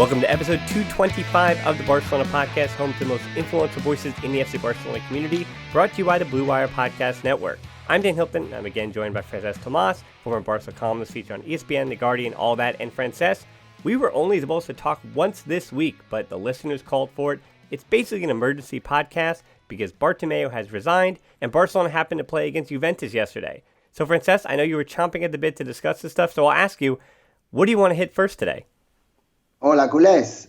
Welcome to episode 225 of the Barcelona podcast, home to the most influential voices in the FC Barcelona community, brought to you by the Blue Wire Podcast Network. I'm Dan Hilton, and I'm again joined by Francesc Tomas, former Barca columnist featured on ESPN, The Guardian, All That, and Francesc. We were only supposed to talk once this week, but the listeners called for it. It's basically an emergency podcast because Bartomeu has resigned, and Barcelona happened to play against Juventus yesterday. So Francesc, I know you were chomping at the bit to discuss this stuff, so I'll ask you, what do you want to hit first today? Hola, culés.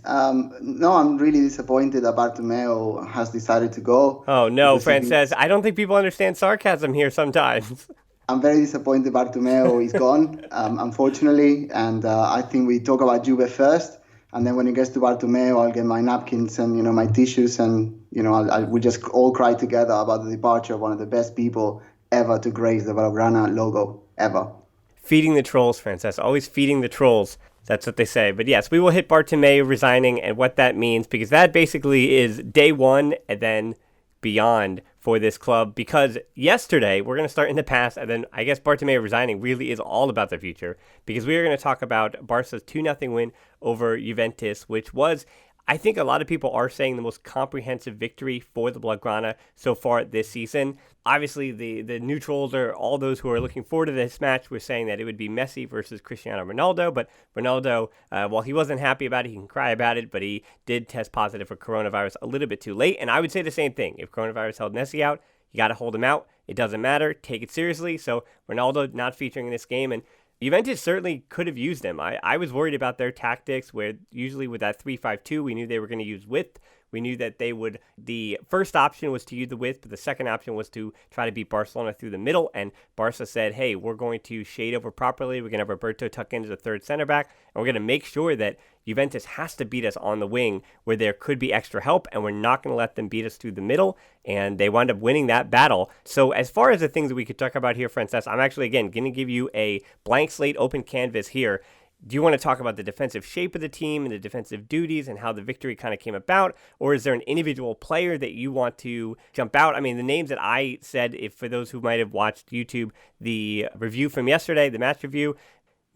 No, I'm really disappointed that Bartomeu has decided to go. Oh, no, Francesc. I don't think people understand sarcasm here sometimes. I'm very disappointed Bartomeu is gone, unfortunately. And I think we talk about Juve first. And then when it gets to Bartomeu, I'll get my napkins and, my tissues. And, we just all cry together about the departure of one of the best people ever to grace the Blaugrana logo, ever. Feeding the trolls, Francesc. Always feeding the trolls. That's what they say. But yes, we will hit Bartomeu resigning and what that means, because that basically is day one and then beyond for this club. Because yesterday, we're going to start in the past, and then I guess Bartomeu resigning really is all about the future, because we are going to talk about Barca's 2-0 win over Juventus, which was, I think a lot of people are saying, the most comprehensive victory for the Blaugrana so far this season. Obviously, the neutrals, or all those who are looking forward to this match, were saying that it would be Messi versus Cristiano Ronaldo. But Ronaldo, while he wasn't happy about it, he can cry about it, but he did test positive for coronavirus a little bit too late. And I would say the same thing. If coronavirus held Messi out, you got to hold him out. It doesn't matter. Take it seriously. So Ronaldo not featuring in this game. And Juventus certainly could have used him. I was worried about their tactics, where usually with that 3-5-2, we knew they were going to use width. We knew that the first option was to use the width, but the second option was to try to beat Barcelona through the middle. And Barca said, hey, we're going to shade over properly. We're going to have Roberto tuck into the third center back, and we're going to make sure that Juventus has to beat us on the wing where there could be extra help, and we're not going to let them beat us through the middle. And they wound up winning that battle. So as far as the things that we could talk about here, Francesc, I'm actually, again, going to give you a blank slate, open canvas here. Do you want to talk about the defensive shape of the team and the defensive duties and how the victory kind of came about? Or is there an individual player that you want to jump out? I mean, the names that I said, if for those who might have watched YouTube, the review from yesterday, the match review,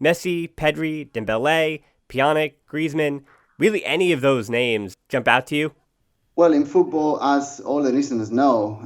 Messi, Pedri, Dembele, Pjanic, Griezmann, really any of those names jump out to you? Well, in football, as all the listeners know,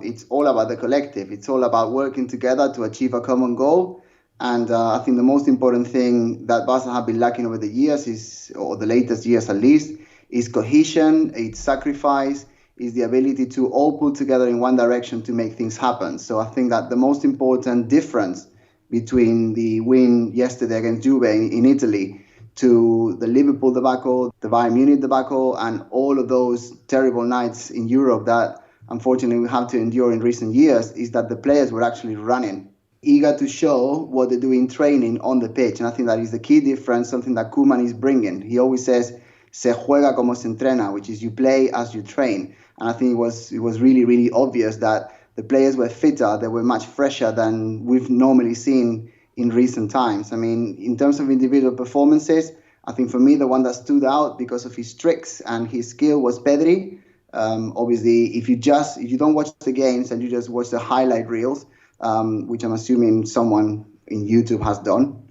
it's all about the collective. It's all about working together to achieve a common goal. And I think the most important thing that Barca have been lacking over the years or the latest years at least, is cohesion, it's sacrifice, is the ability to all pull together in one direction to make things happen. So I think that the most important difference between the win yesterday against Juve in Italy to the Liverpool debacle, the Bayern Munich debacle, and all of those terrible nights in Europe that unfortunately we have to endure in recent years, is that the players were actually running, eager to show what they do in training on the pitch. And I think that is the key difference, something that Koeman is bringing. He always says, se juega como se entrena, which is you play as you train. And I think it was really, really obvious that the players were fitter, they were much fresher than we've normally seen in recent times. I mean, in terms of individual performances, I think for me, the one that stood out because of his tricks and his skill was Pedri. Obviously, if you don't watch the games and you just watch the highlight reels, which I'm assuming someone in YouTube has done,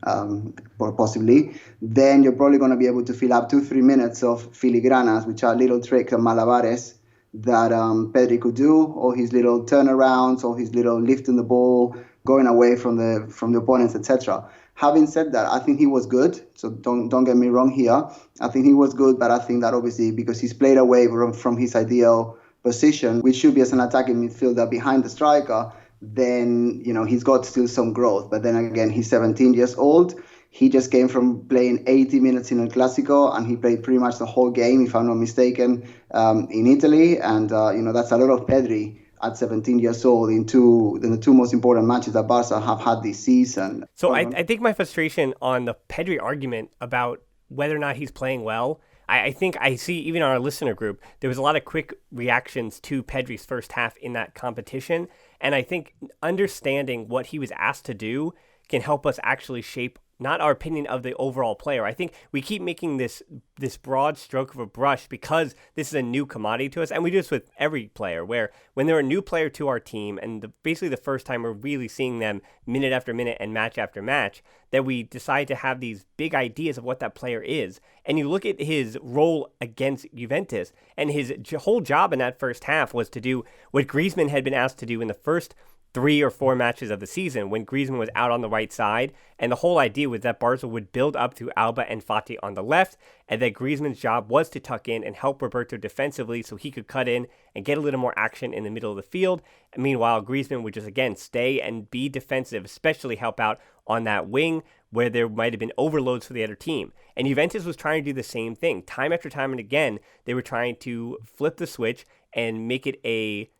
or possibly, then you're probably going to be able to fill up 2-3 minutes of filigranas, which are little tricks and malabares that Pedri could do, all his little turnarounds, all his little lifting the ball, going away from the opponents, etc. Having said that, I think he was good. So don't get me wrong here. I think he was good, but I think that obviously because he's played away from his ideal position, which should be as an attacking midfielder behind the striker, then he's got still some growth. But then again, he's 17 years old. He just came from playing 80 minutes in El Clasico, and he played pretty much the whole game, if I'm not mistaken, in Italy. And that's a lot of Pedri at 17 years old in the two most important matches that Barca have had this season. So I think my frustration on the Pedri argument about whether or not he's playing well, I think I see even on our listener group, there was a lot of quick reactions to Pedri's first half in that competition. And I think understanding what he was asked to do can help us actually shape not our opinion of the overall player. I think we keep making this broad stroke of a brush because this is a new commodity to us, and we do this with every player, where when they're a new player to our team, and basically the first time we're really seeing them minute after minute and match after match, that we decide to have these big ideas of what that player is. And you look at his role against Juventus, and his whole job in that first half was to do what Griezmann had been asked to do in the first 3 or 4 matches of the season when Griezmann was out on the right side. And the whole idea was that Barca would build up to Alba and Fati on the left, and that Griezmann's job was to tuck in and help Roberto defensively so he could cut in and get a little more action in the middle of the field. And meanwhile, Griezmann would just, again, stay and be defensive, especially help out on that wing where there might have been overloads for the other team. And Juventus was trying to do the same thing. Time after time and again, they were trying to flip the switch and make it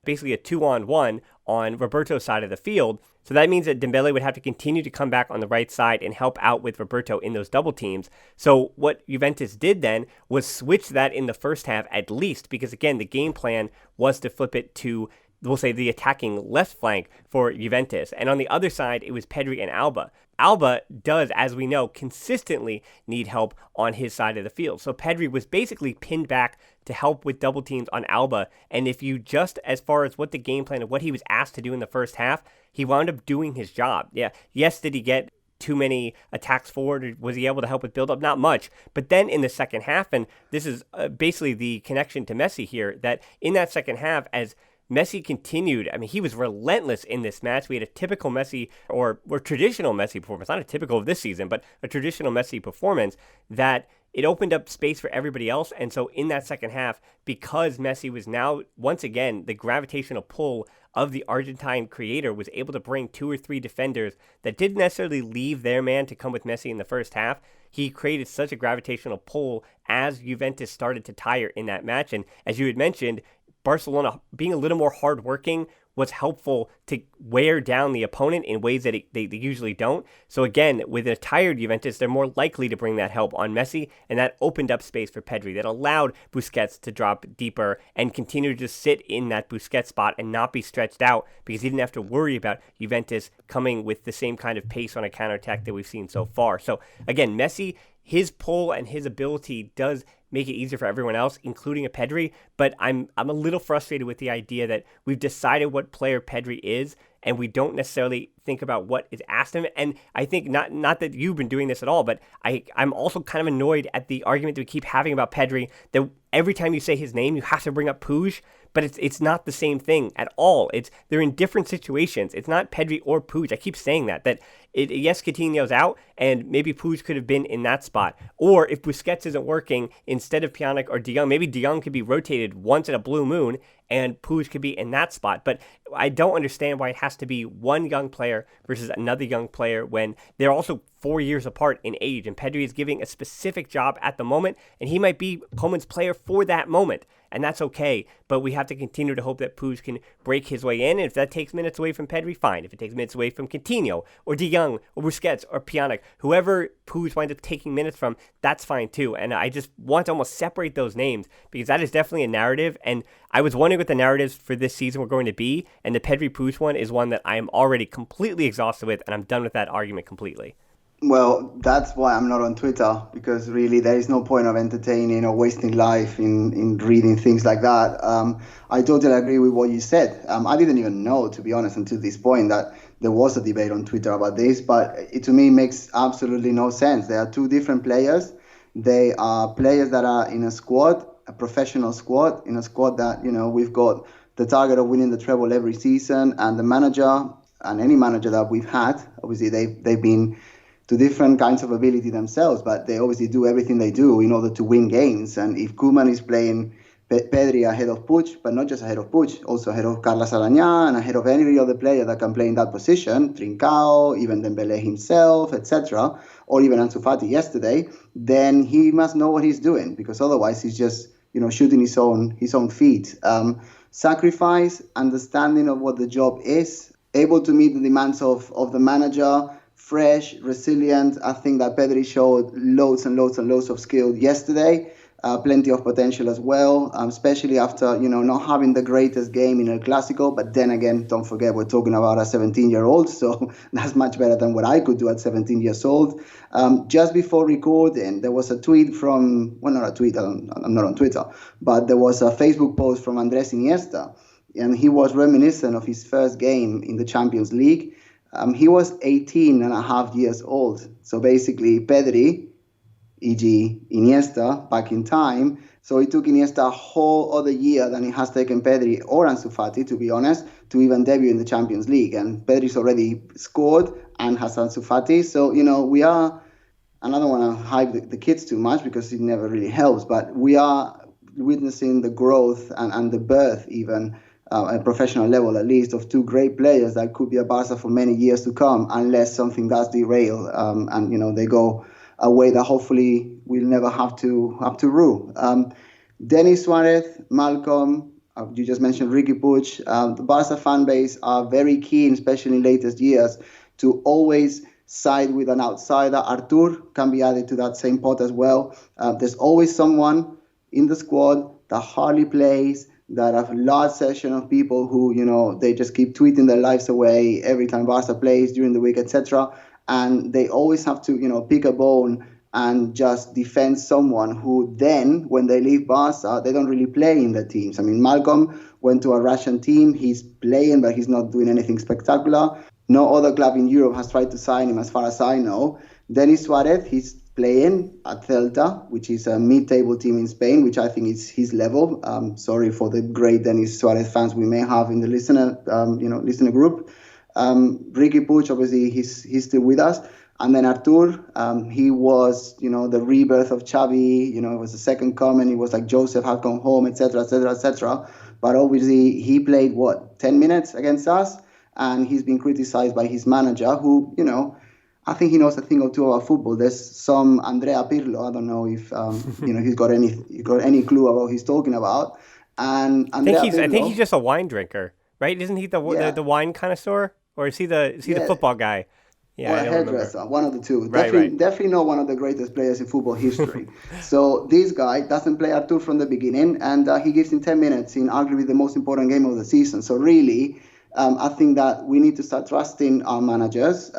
basically a 2-on-1 on Roberto's side of the field. So that means that Dembele would have to continue to come back on the right side and help out with Roberto in those double teams. So what Juventus did then was switch that in the first half at least, because again, the game plan was to flip it to, we'll say, the attacking left flank for Juventus. And on the other side, it was Pedri and Alba. Alba does, as we know, consistently need help on his side of the field. So Pedri was basically pinned back to help with double teams on Alba. And if you just, as far as what the game plan and what he was asked to do in the first half, he wound up doing his job. Yeah. Yes, did he get too many attacks forward? Was he able to help with build-up? Not much. But then in the second half, and this is basically the connection to Messi here, that in that second half, as Messi continued, I mean, he was relentless in this match. We had a typical Messi, or traditional Messi performance, not a typical of this season, but a traditional Messi performance that it opened up space for everybody else. And so in that second half, because Messi was now, once again, the gravitational pull of the Argentine creator was able to bring 2 or 3 defenders that didn't necessarily leave their man to come with Messi in the first half. He created such a gravitational pull as Juventus started to tire in that match. And as you had mentioned, Barcelona being a little more hardworking was helpful to wear down the opponent in ways that they usually don't. So again, with a tired Juventus, they're more likely to bring that help on Messi, and that opened up space for Pedri. That allowed Busquets to drop deeper and continue to just sit in that Busquets spot and not be stretched out, because he didn't have to worry about Juventus coming with the same kind of pace on a counterattack that we've seen so far. So again, Messi, his pull and his ability does make it easier for everyone else, including a Pedri. But I'm a little frustrated with the idea that we've decided what player Pedri is, and we don't necessarily think about what is asked of him. And I think not that you've been doing this at all, but I'm also kind of annoyed at the argument that we keep having about Pedri, that every time you say his name, you have to bring up Puig. But it's not the same thing at all. They're in different situations. It's not Pedri or Puig. I keep saying that yes, Coutinho's out, and maybe Puig could have been in that spot. Or if Busquets isn't working, instead of Pjanic or De Jong, maybe De Jong could be rotated once in a blue moon, and Puig could be in that spot. But I don't understand why it has to be one young player versus another young player when they're also 4 years apart in age. And Pedri is giving a specific job at the moment, and he might be Koeman's player for that moment. And that's okay, but we have to continue to hope that Puig can break his way in. And if that takes minutes away from Pedri, fine. If it takes minutes away from Coutinho or De Jong or Busquets or Pjanic, whoever Puig winds up taking minutes from, that's fine too. And I just want to almost separate those names, because that is definitely a narrative. And I was wondering what the narratives for this season were going to be. And the Pedri Puig one is one that I am already completely exhausted with, and I'm done with that argument completely. Well, that's why I'm not on Twitter, because really there is no point of entertaining or wasting life in reading things like that. I totally agree with what you said. I didn't even know, to be honest, until this point that there was a debate on Twitter about this, but it to me makes absolutely no sense. There are 2 different players. They are players that are in a squad, a professional squad, in a squad that, we've got the target of winning the treble every season, and the manager and any manager that we've had, obviously they've been to different kinds of ability themselves, but they obviously do everything they do in order to win games. And if Koeman is playing Pedri ahead of Puig, but not just ahead of Puig, also ahead of Carlos Arañá and ahead of any other player that can play in that position, Trincao, even Dembele himself, etc., or even Ansu Fati yesterday, then he must know what he's doing, because otherwise he's just shooting his own feet. Sacrifice, understanding of what the job is, able to meet the demands of the manager, fresh, resilient. I think that Pedri showed loads and loads and loads of skill yesterday. plenty of potential as well, especially after, not having the greatest game in El Clásico. But then again, don't forget, we're talking about a 17-year-old, so that's much better than what I could do at 17 years old. Just before recording, there was a tweet from, well, not a tweet, I'm not on Twitter, but there was a Facebook post from Andres Iniesta, and he was reminiscent of his first game in the Champions League. He was 18 and a half years old. So basically, Pedri, e.g. Iniesta, back in time. So it took Iniesta a whole other year than it has taken Pedri or Ansu Fati, to be honest, to even debut in the Champions League. And Pedri's already scored and has Ansu Fati. So, we are, and I don't want to hype the kids too much because it never really helps, but we are witnessing the growth and the birth even at a professional level, at least, of two great players that could be a Barca for many years to come, unless something does derail and they go a way that hopefully we'll never have to rue. Denis Suarez, Malcolm, you just mentioned Ricky Puig. The Barca fan base are very keen, especially in latest years, to always side with an outsider. Artur can be added to that same pot as well. There's always someone in the squad that hardly plays, that have a large session of people who, they just keep tweeting their lives away every time Barca plays during the week, etc. And they always have to, pick a bone and just defend someone who then, when they leave Barca, they don't really play in the teams. I mean, Malcolm went to a Russian team. He's playing, but he's not doing anything spectacular. No other club in Europe has tried to sign him, as far as I know. Denis Suarez, he's playing at Celta, which is a mid-table team in Spain, which I think is his level. Sorry for the great Denis Suarez fans we may have in the listener group. Ricky Puig, obviously, he's still with us. And then Artur, he was, the rebirth of Xavi. It was the second coming. It was like Joseph had come home, etc., etc., etc. But obviously, he played, 10 minutes against us? And he's been criticized by his manager, who, I think he knows a thing or two about football. There's some Andrea Pirlo. I don't know if he's got any clue about what he's talking about. And I think he's just a wine drinker, right? Isn't he the wine connoisseur, or is he the football guy? Yeah, or a hairdresser, one of the two. Right. Definitely not one of the greatest players in football history. So this guy doesn't play Artur from the beginning, and he gives him 10 minutes in arguably the most important game of the season. So really, I think that we need to start trusting our managers.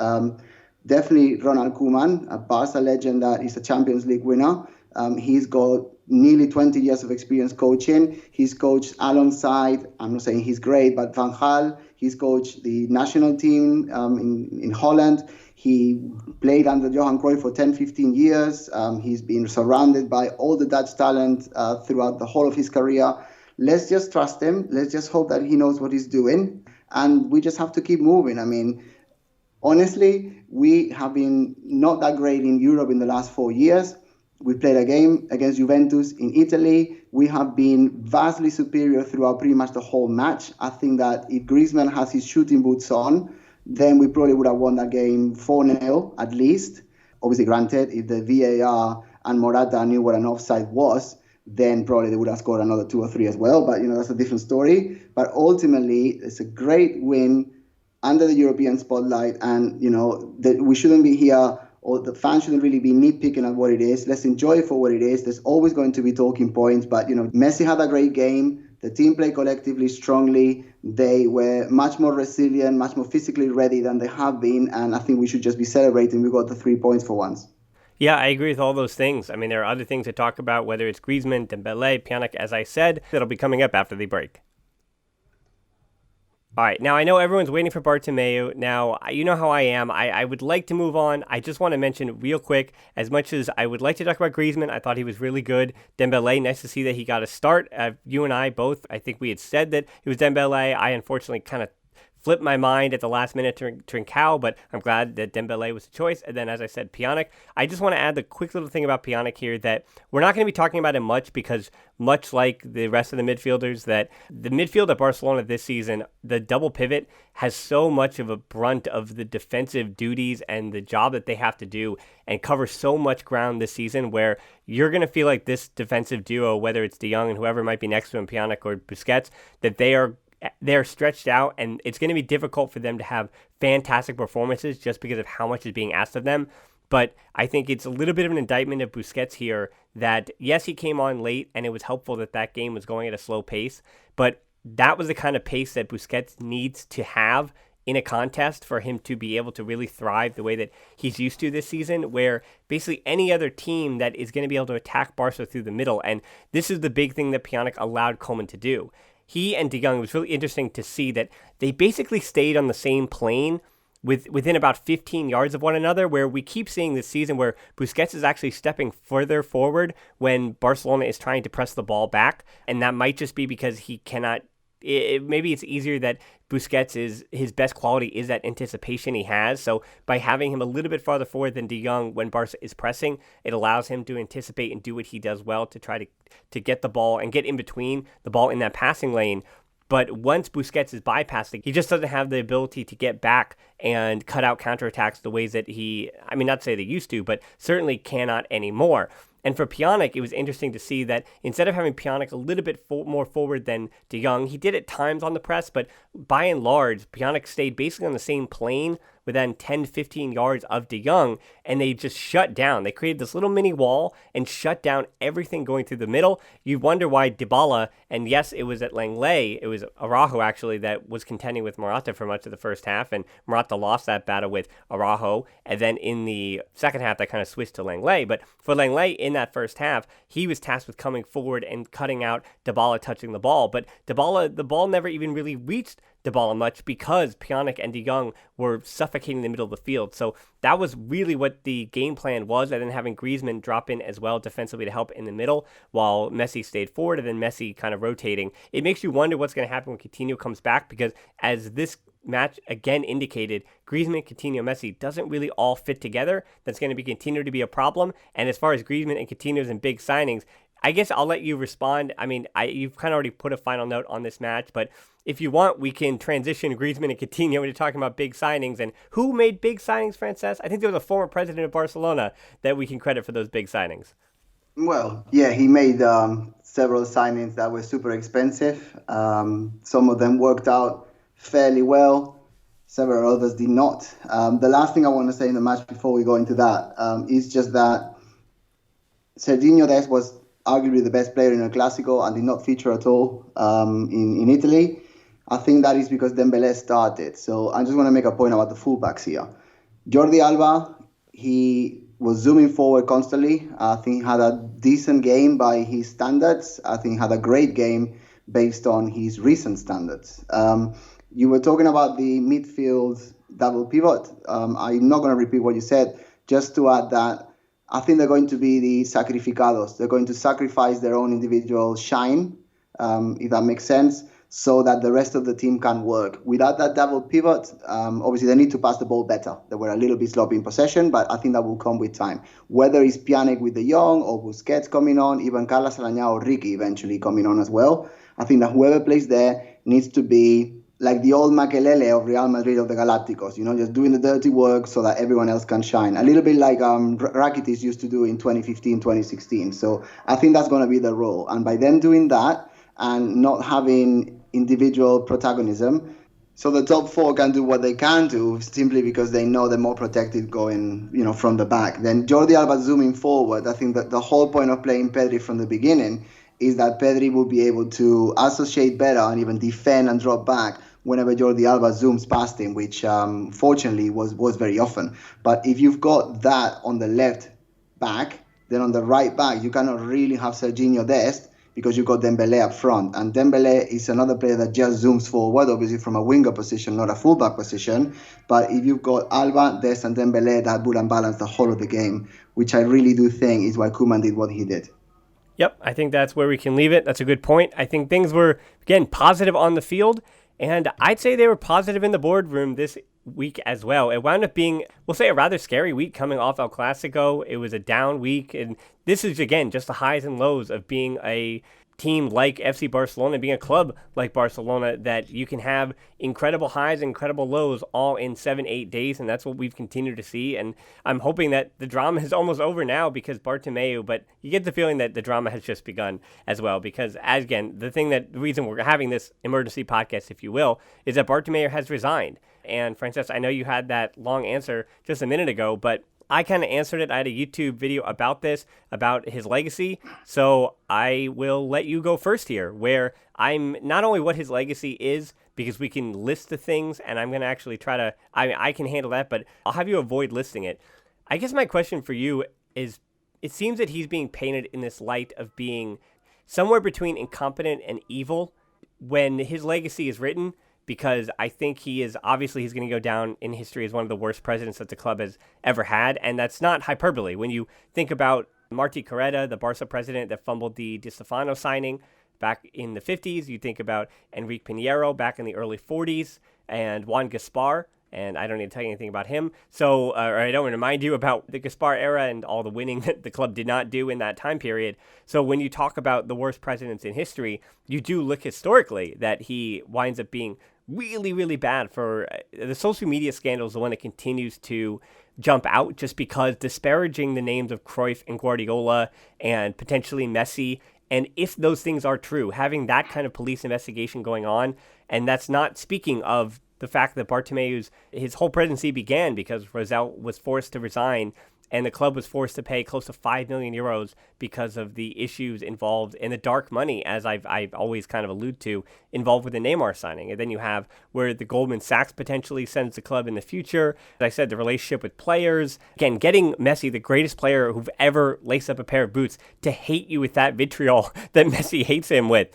Definitely Ronald Koeman, a Barca legend that is a Champions League winner. He's got nearly 20 years of experience coaching. He's coached alongside, I'm not saying he's great, but Van Gaal. He's coached the national team in Holland. He played under Johan Cruyff for 10, 15 years. He's been surrounded by all the Dutch talent throughout the whole of his career. Let's just trust him. Let's just hope that he knows what he's doing. And we just have to keep moving. I mean, honestly, we have been not that great in Europe in the last 4 years. We played a game against Juventus in Italy. We have been vastly superior throughout pretty much the whole match. I think that if Griezmann has his shooting boots on, then we probably would have won that game 4-0 at least. Obviously, granted, if the VAR and Morata knew what an offside was, then probably they would have scored another 2 or 3 as well. But, that's a different story. But ultimately, it's a great win under the European spotlight. And, that we shouldn't be here, or the fans shouldn't really be nitpicking at what it is. Let's enjoy it for what it is. There's always going to be talking points. But, Messi had a great game. The team played collectively strongly. They were much more resilient, much more physically ready than they have been. And I think we should just be celebrating we got the 3 points for once. Yeah, I agree with all those things. I mean, there are other things to talk about, whether it's Griezmann, Dembele, Pjanic, as I said, that'll be coming up after the break. All right, now I know everyone's waiting for Bartomeu. Now, you know how I am. I would like to move on. I just want to mention real quick, as much as I would like to talk about Griezmann, I thought he was really good. Dembele, nice to see that he got a start. You and I both, I think we had said that it was Dembele. I unfortunately kind of flipped my mind at the last minute to Trincao, but I'm glad that Dembele was the choice. And then, as I said, Pjanic. I just want to add the quick little thing about Pjanic here that we're not going to be talking about him much because much like the rest of the midfielders, that the midfield at Barcelona this season, the double pivot has so much of a brunt of the defensive duties and the job that they have to do and cover so much ground this season where you're going to feel like this defensive duo, whether it's De Jong and whoever might be next to him, Pjanic or Busquets, that they're stretched out, and it's going to be difficult for them to have fantastic performances just because of how much is being asked of them. But I think it's a little bit of an indictment of Busquets here that, yes, he came on late and it was helpful that that game was going at a slow pace, but that was the kind of pace that Busquets needs to have in a contest for him to be able to really thrive the way that he's used to this season, where basically any other team that is going to be able to attack Barca through the middle. And this is the big thing that Pjanic allowed Koeman to do. He and De Jong, it was really interesting to see that they basically stayed on the same plane within about 15 yards of one another, where we keep seeing this season where Busquets is actually stepping further forward when Barcelona is trying to press the ball back. And that might just be because he cannot. Maybe it's easier that Busquets his best quality is that anticipation he has. So by having him a little bit farther forward than De Jong when Barca is pressing, it allows him to anticipate and do what he does well to try to get the ball and get in between the ball in that passing lane. But once Busquets is bypassing, he just doesn't have the ability to get back and cut out counterattacks the ways that not to say they used to, but certainly cannot anymore. And for Pjanic, it was interesting to see that instead of having Pjanic a little bit more forward than De Jong, he did at times on the press, but by and large, Pjanic stayed basically on the same plane within 10, 15 yards of De Jong, and they just shut down. They created this little mini wall and shut down everything going through the middle. You wonder why Dybala, and yes, it was at Lenglet, it was Araujo actually that was contending with Morata for much of the first half, and Morata lost that battle with Araujo, and then in the second half, that kind of switched to Lenglet. But for Lenglet, in that first half, he was tasked with coming forward and cutting out Dybala touching the ball, but Dybala, the ball never even really reached Dybala much because Pjanic and De Jong were suffocating the middle of the field. So that was really what the game plan was, and then having Griezmann drop in as well defensively to help in the middle while Messi stayed forward and then Messi kind of rotating. It makes you wonder what's going to happen when Coutinho comes back, because as this match again indicated, Griezmann, Coutinho, Messi doesn't really all fit together. That's going to continue to be a problem. And as far as Griezmann and Coutinho's and big signings, I guess I'll let you respond. I mean, you've kind of already put a final note on this match, but if you want, we can transition Griezmann and Coutinho into talking about big signings. And who made big signings, Francesc? I think there was a former president of Barcelona that we can credit for those big signings. Well, yeah, he made several signings that were super expensive. Some of them worked out fairly well. Several others did not. The last thing I want to say in the match before we go into that is just that Serginho Dest was arguably the best player in El Clásico and did not feature at all in Italy. I think that is because Dembélé started. So I just want to make a point about the fullbacks here. Jordi Alba, he was zooming forward constantly. I think he had a decent game by his standards. I think he had a great game based on his recent standards. You were talking about the midfield double pivot. I'm not going to repeat what you said, just to add that I think they're going to be the sacrificados. They're going to sacrifice their own individual shine, if that makes sense, so that the rest of the team can work. Without that double pivot, obviously they need to pass the ball better. They were a little bit sloppy in possession, but I think that will come with time. Whether it's Pjanic with De Jong or Busquets coming on, even Carlos Araña or Ricky eventually coming on as well, I think that whoever plays there needs to be like the old Makelele of Real Madrid of the Galacticos, just doing the dirty work so that everyone else can shine. A little bit like Rakitic used to do in 2015, 2016. So I think that's going to be the role. And by them doing that and not having individual protagonism, so the top four can do what they can do simply because they know they're more protected going, from the back. Then Jordi Alba zooming forward, I think that the whole point of playing Pedri from the beginning is that Pedri will be able to associate better and even defend and drop back whenever Jordi Alba zooms past him, which fortunately was very often. But if you've got that on the left back, then on the right back, you cannot really have Serginho Dest because you've got Dembélé up front. And Dembélé is another player that just zooms forward, obviously from a winger position, not a fullback position. But if you've got Alba, Dest and Dembélé, that would unbalance the whole of the game, which I really do think is why Koeman did what he did. Yep, I think that's where we can leave it. That's a good point. I think things were, again, positive on the field. And I'd say they were positive in the boardroom this week as well. It wound up being, we'll say, a rather scary week coming off El Clasico. It was a down week. And this is, again, just the highs and lows of being a team like FC Barcelona, being a club like Barcelona, that you can have incredible highs and incredible lows all in 7-8 days, and that's what we've continued to see. And I'm hoping that the drama is almost over now because Bartomeu, but you get the feeling that the drama has just begun as well, because again, the reason we're having this emergency podcast, if you will, is that Bartomeu has resigned. And Francesc, I know you had that long answer just a minute ago, but I kind of answered it. I had a YouTube video about this, about his legacy. So I will let you go first here, where I'm not only what his legacy is, because we can list the things, and I'm going to actually try to, I can handle that, but I'll have you avoid listing it. I guess my question for you is, it seems that he's being painted in this light of being somewhere between incompetent and evil when his legacy is written, because I think he's going to go down in history as one of the worst presidents that the club has ever had. And that's not hyperbole. When you think about Martí Carrera, the Barca president that fumbled the Di Stefano signing back in the 50s, you think about Enrique Pinheiro back in the early 40s, and Juan Gaspar. And I don't need to tell you anything about him. So, or I don't want to remind you about the Gaspar era and all the winning that the club did not do in that time period. So when you talk about the worst presidents in history, you do look historically that he winds up being really, really bad. For the social media scandal is the one that continues to jump out, just because disparaging the names of Cruyff and Guardiola and potentially Messi. And if those things are true, having that kind of police investigation going on, and that's not speaking of the fact that Bartomeu's his whole presidency began because Rosell was forced to resign, and the club was forced to pay close to 5 million euros because of the issues involved in the dark money, as I've always kind of alluded to, involved with the Neymar signing. And then you have where the Goldman Sachs potentially sends the club in the future. As I said, the relationship with players. Again, getting Messi, the greatest player who've ever laced up a pair of boots, to hate you with that vitriol that Messi hates him with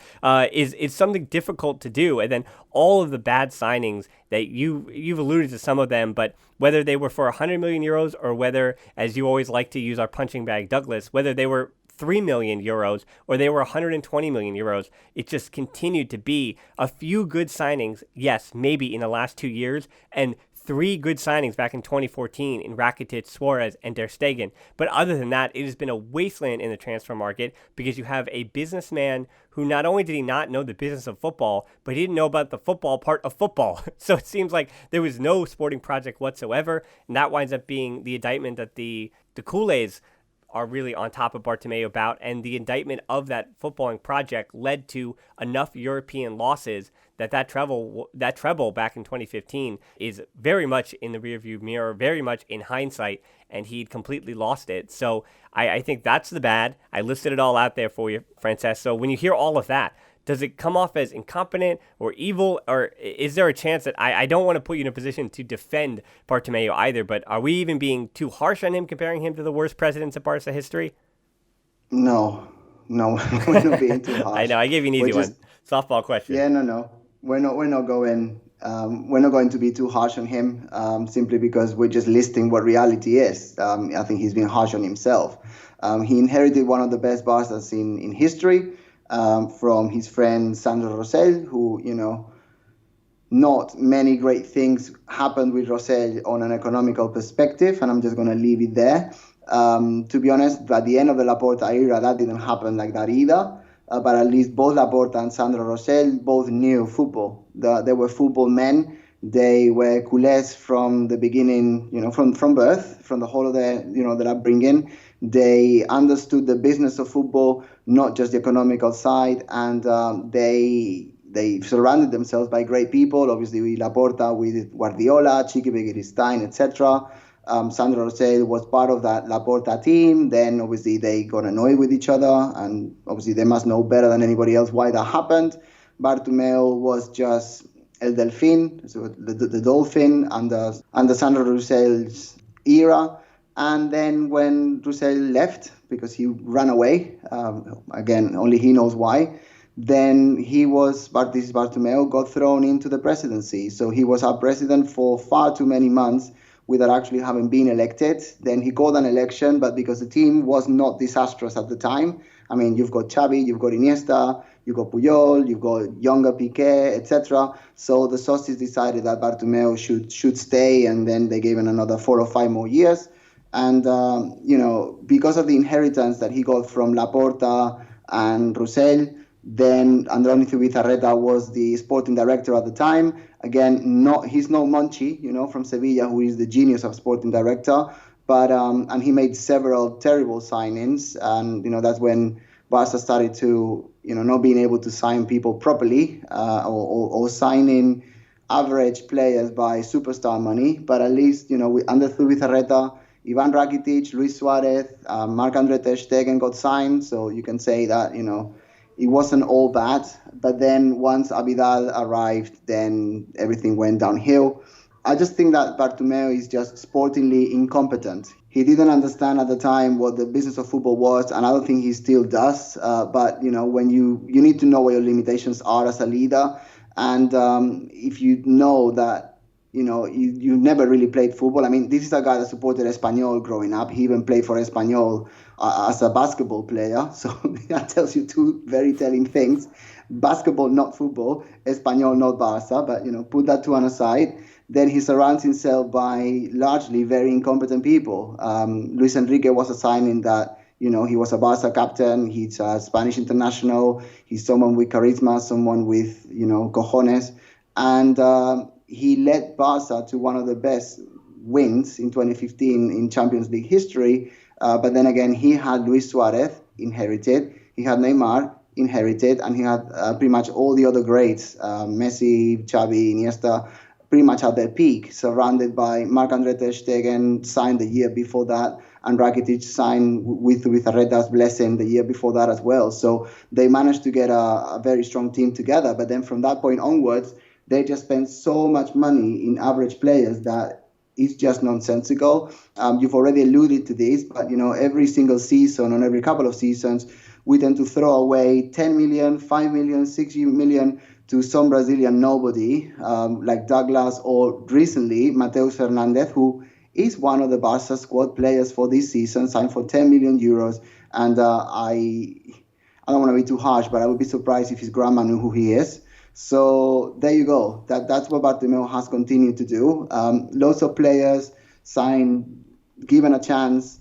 is something difficult to do. And then all of the bad signings that you've alluded to some of them, but whether they were for 100 million euros or whether, as you always like to use our punching bag Douglas, whether they were 3 million euros or they were 120 million euros, it just continued to be a few good signings, yes, maybe in the last 2 years, and 3 good signings back in 2014 in Rakitic, Suarez, and Ter Stegen. But other than that, it has been a wasteland in the transfer market, because you have a businessman who not only did he not know the business of football, but he didn't know about the football part of football. So it seems like there was no sporting project whatsoever, and that winds up being the indictment that the Kool-Aids are really on top of Bartomeu about, and the indictment of that footballing project led to enough European losses that treble back in 2015 is very much in the rearview mirror, very much in hindsight, and he'd completely lost it. So I think that's the bad. I listed it all out there for you, Francesc. So when you hear all of that, does it come off as incompetent or evil, or is there a chance that I don't want to put you in a position to defend Bartomeu either, but are we even being too harsh on him, comparing him to the worst presidents of Barca history? No, we're not being too harsh. I know, I gave you an easy one. Softball question. Yeah, no. We're not going to be too harsh on him, simply because we're just listing what reality is. I think he's been harsh on himself. He inherited one of the best Barcas in history, from his friend Sandro Rosell, who, not many great things happened with Rosell on an economical perspective, and I'm just going to leave it there. To be honest, at the end of the Laporta era, that didn't happen like that either. But at least both Laporta and Sandro Rosell both knew football. They were football men. They were culés from the beginning, from birth, from the whole of their upbringing. They understood the business of football, not just the economical side, and they surrounded themselves by great people. Obviously, with Laporta, with Guardiola, Chiqui Begiristain, etc. Sandro Rosell was part of that Laporta team. Then, obviously, they got annoyed with each other, and obviously, they must know better than anybody else why that happened. Bartomeu was just El Delfín, so the dolphin, under Sandro Rosell's era. And then when Rosell left, because he ran away, again, only he knows why, then Bartomeu got thrown into the presidency. So he was our president for far too many months without actually having been elected. Then he got an election, but because the team was not disastrous at the time, I mean, you've got Xavi, you've got Iniesta, you've got Puyol, you've got younger Piqué, etc. So the Socios decided that Bartomeu should stay, and then they gave him another 4 or 5 more years. And, because of the inheritance that he got from Laporta and Rosell, then Androni Zubizarreta was the sporting director at the time. Again, he's no Monchi, from Sevilla, who is the genius of sporting director. But and he made several terrible signings, and that's when Barca started to not being able to sign people properly, or signing average players by superstar money. But at least under Zubizarreta, Ivan Rakitic, Luis Suarez, Marc-Andre Ter Stegen got signed. So you can say that, it wasn't all bad. But then once Abidal arrived, then everything went downhill. I just think that Bartomeu is just sportingly incompetent. He didn't understand at the time what the business of football was, and I don't think he still does. But when you need to know what your limitations are as a leader, and if you know that you never really played football. I mean, this is a guy that supported Espanyol growing up. He even played for Espanyol as a basketball player. So that tells you two very telling things: basketball, not football; Espanyol, not Barca. But put that to one aside. Then he surrounds himself by largely very incompetent people. Luis Enrique was a signing that, he was a Barca captain. He's a Spanish international. He's someone with charisma, someone with, cojones. And he led Barca to one of the best wins in 2015 in Champions League history. But then again, he had Luis Suarez inherited. He had Neymar inherited. And he had pretty much all the other greats, Messi, Xavi, Iniesta, pretty much at their peak, surrounded by Marc-Andre Ter Stegen, signed the year before that, and Rakitic signed with Arreta's blessing the year before that as well. So they managed to get a very strong team together. But then from that point onwards, they just spent so much money in average players that it's just nonsensical. You've already alluded to this, but every single season, on every couple of seasons, we tend to throw away 10 million, 5 million, 6 million to some Brazilian nobody, like Douglas, or recently Mateus Fernandes, who is one of the Barca squad players for this season, signed for 10 million euros. And I don't want to be too harsh, but I would be surprised if his grandma knew who he is. So there you go. That's what Bartomeu has continued to do. Lots of players signed, given a chance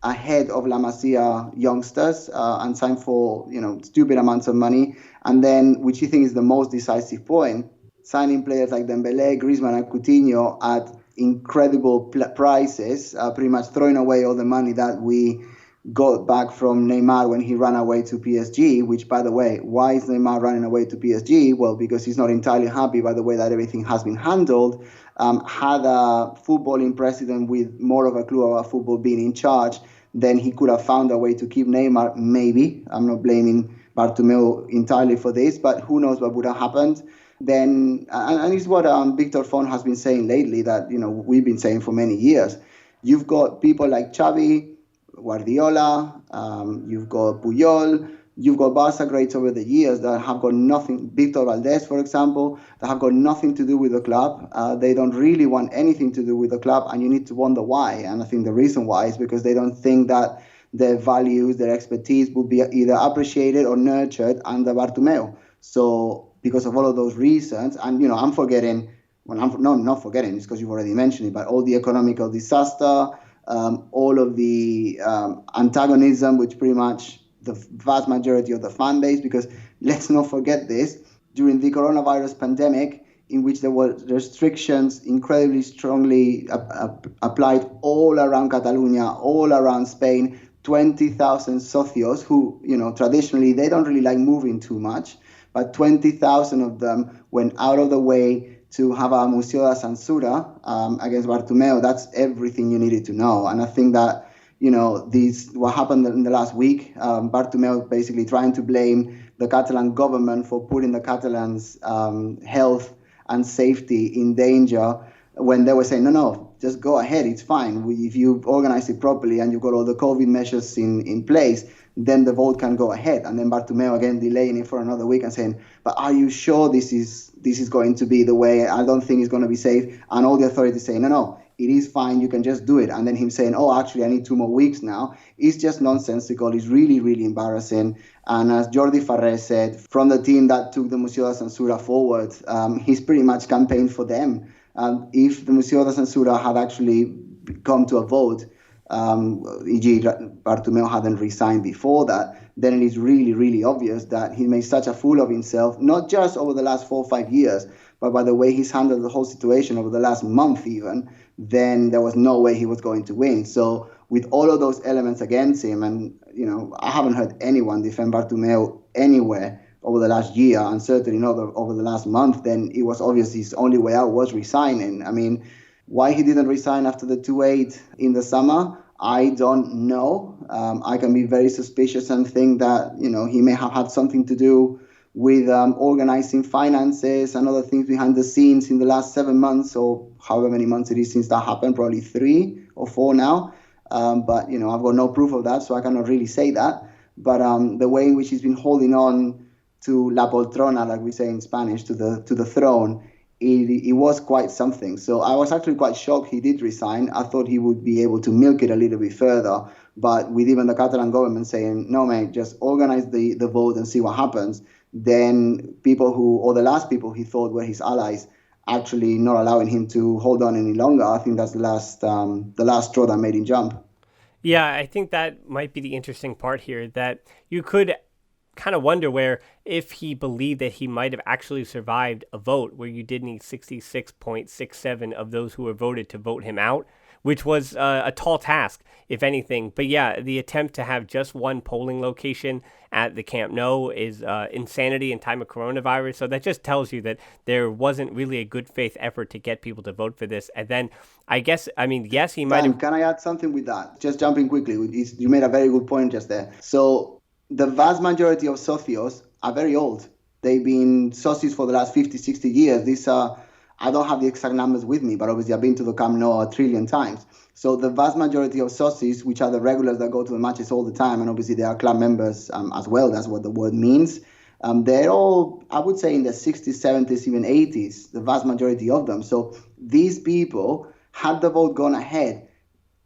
ahead of La Masia youngsters, and signed for stupid amounts of money. And then, which you think is the most decisive point, signing players like Dembele, Griezmann, and Coutinho at incredible prices, pretty much throwing away all the money that we got back from Neymar when he ran away to PSG, which, by the way, why is Neymar running away to PSG? Well, because he's not entirely happy by the way that everything has been handled. Had a footballing president with more of a clue about football being in charge, then he could have found a way to keep Neymar, maybe. I'm not blaming Bartomeu entirely for this, but who knows what would have happened. Then, and it's what Victor Font has been saying lately, that we've been saying for many years. You've got people like Xavi, Guardiola, you've got Puyol, you've got Barca greats over the years that have got nothing, Victor Valdés, for example, that have got nothing to do with the club. They don't really want anything to do with the club, and you need to wonder why. And I think the reason why is because they don't think that their values, their expertise would be either appreciated or nurtured under Bartomeu. So because of all of those reasons, and I'm forgetting, I'm not forgetting, it's because you've already mentioned it, but all the economical disaster, all of the antagonism, which pretty much the vast majority of the fan base, because let's not forget this, during the coronavirus pandemic, in which there were restrictions incredibly strongly applied all around Catalonia, all around Spain, 20,000 socios who, traditionally they don't really like moving too much, but 20,000 of them went out of the way to have a Museo da Censura against Bartomeu. That's everything you needed to know. And I think that, what happened in the last week, Bartomeu basically trying to blame the Catalan government for putting the Catalans' health and safety in danger, when they were saying, no, just go ahead, it's fine. If you organize it properly and you've got all the COVID measures in place, then the vote can go ahead. And then Bartomeu again delaying it for another week and saying, but are you sure this is going to be the way? I don't think it's going to be safe. And all the authorities saying, no, it is fine, you can just do it. And then him saying, oh, actually, I need 2 more weeks now. It's just nonsensical. It's really, really embarrassing. And as Jordi Farré said, from the team that took the Museo da Censura forward, he's pretty much campaigned for them. If the Museo da Censura had actually come to a vote, e.g. Bartomeu hadn't resigned before that, then it is really, really obvious that he made such a fool of himself, not just over the last 4 or 5 years, but by the way he's handled the whole situation over the last month even, then there was no way he was going to win. So with all of those elements against him, and I haven't heard anyone defend Bartomeu anywhere over the last year, and certainly not over the last month, then it was obvious his only way out was resigning. I mean, Why he didn't resign after the 2-8 in the summer, I don't know. I can be very suspicious and think that, he may have had something to do with organizing finances and other things behind the scenes in the last 7 months, or however many months it is since that happened, probably 3 or 4 now. But, I've got no proof of that, so I cannot really say that. But the way in which he's been holding on to la poltrona, like we say in Spanish, to the throne, it was quite something. So I was actually quite shocked he did resign. I thought he would be able to milk it a little bit further. But with even the Catalan government saying, no, mate, just organize the vote and see what happens, then the last people he thought were his allies, actually not allowing him to hold on any longer. I think that's the last straw that made him jump. Yeah, I think that might be the interesting part here, that you could kind of wonder where if he believed that he might have actually survived a vote where you did need 66.67 of those who were voted to vote him out, which was a tall task, if anything. But yeah, the attempt to have just one polling location at the Camp Nou is insanity in time of coronavirus. So that just tells you that there wasn't really a good faith effort to get people to vote for this. And then yes, he might have... Can I add something with that? Just jumping quickly. You made a very good point just there. So the vast majority of socios are very old. They've been socios for the last 50, 60 years. These are, I don't have the exact numbers with me, but obviously I've been to the Camp Nou a trillion times. So the vast majority of socios, which are the regulars that go to the matches all the time, and obviously they are club members as well, that's what the word means. They're all, I would say, in their 60s, 70s, even 80s, the vast majority of them. So these people, had the vote gone ahead,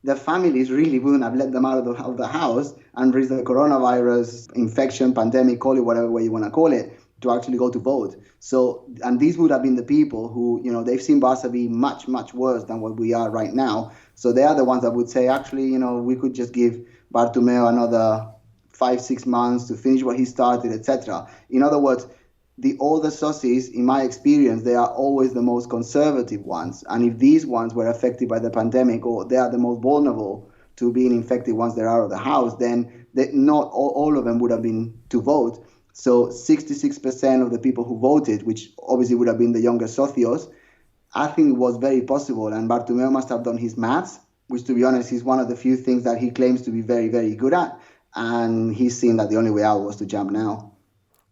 the families really wouldn't have let them out of the house and risk the coronavirus infection, pandemic, call it whatever way you want to call it, to actually go to vote. So, and these would have been the people who, they've seen Barca be much, much worse than what we are right now. So they are the ones that would say, actually, we could just give Bartomeu another 5-6 months to finish what he started, etc. In other words, the older socios, in my experience, they are always the most conservative ones. And if these ones were affected by the pandemic, or they are the most vulnerable to being infected once they're out of the house, then not all of them would have been to vote. So 66% of the people who voted, which obviously would have been the younger socios, I think it was very possible. And Bartomeu must have done his maths, which, to be honest, is one of the few things that he claims to be very, very good at. And he's seen that the only way out was to jump now.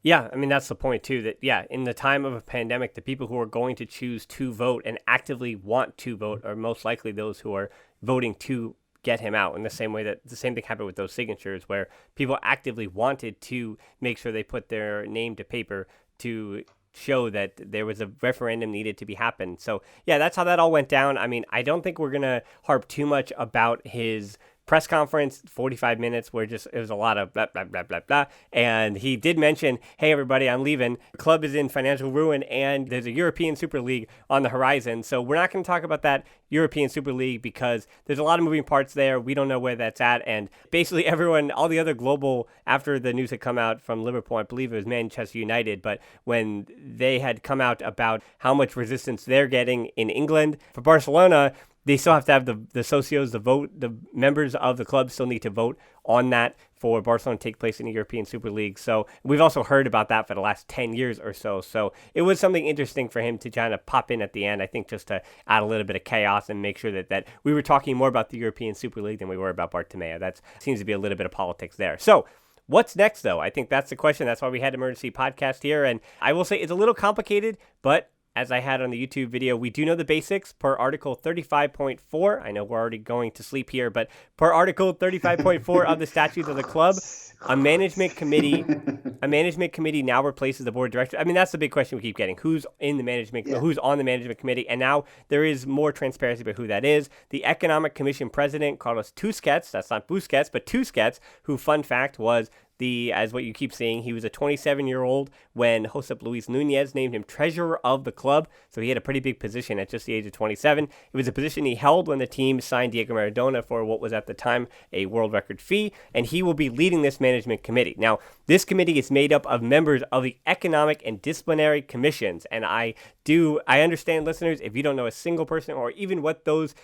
Yeah, that's the point too, that, in the time of a pandemic, the people who are going to choose to vote and actively want to vote are most likely those who are voting to get him out, in the same way that the same thing happened with those signatures, where people actively wanted to make sure they put their name to paper to show that there was a referendum needed to be happened. So, that's how that all went down. I don't think we're going to harp too much about his press conference, 45 minutes, where it was a lot of blah, blah, blah, blah, blah. And he did mention, hey, everybody, I'm leaving. The club is in financial ruin, and there's a European Super League on the horizon. So we're not going to talk about that European Super League because there's a lot of moving parts there. We don't know where that's at. And basically everyone, all the other global, after the news had come out from Liverpool, I believe it was Manchester United, but when they had come out about how much resistance they're getting in England, for Barcelona, they still have to have the socios, the vote, the members of the club still need to vote on that for Barcelona to take place in the European Super League. So we've also heard about that for the last 10 years or so. So it was something interesting for him to kind of pop in at the end, I think, just to add a little bit of chaos and make sure that we were talking more about the European Super League than we were about Bartomeu. That seems to be a little bit of politics there. So what's next, though? I think that's the question. That's why we had Emergency Podcast here. And I will say it's a little complicated, but as I had on the YouTube video, we do know the basics per Article 35.4. I know we're already going to sleep here, but per Article 35.4 of the statutes of the club, a management committee now replaces the board of directors. That's the big question we keep getting. Who's in the management? Yeah. Who's on the management committee? And now there is more transparency about who that is. The Economic Commission president, Carlos Tusquets, that's not Busquets, but Tusquets, who, fun fact, was as what you keep seeing, he was a 27-year-old when Josep Luis Nunez named him treasurer of the club. So he had a pretty big position at just the age of 27. It was a position he held when the team signed Diego Maradona for what was at the time a world record fee, and he will be leading this management committee. Now, this committee is made up of members of the Economic and Disciplinary Commissions, and I understand, listeners, if you don't know a single person or even what those